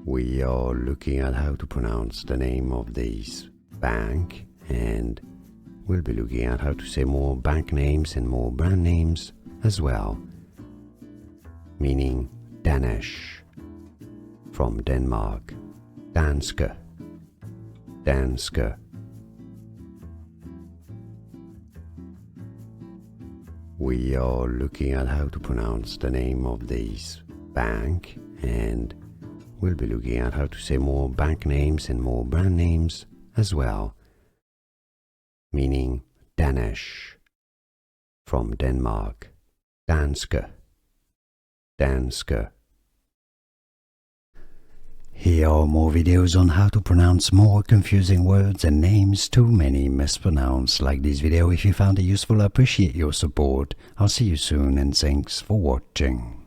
We are looking at how to pronounce the name of this bank, and we'll be looking at how to say more bank names and more brand names as well, meaning Danish, from Denmark, Danske, Danske. We are looking at how to pronounce the name of this bank, and we'll be looking at how to say more bank names and more brand names as well, meaning Danish, from Denmark, Danske, Danske. Here are more videos on how to pronounce more confusing words and names too many mispronounced. Like this video if you found it useful. I appreciate your support. I'll see you soon and thanks for watching.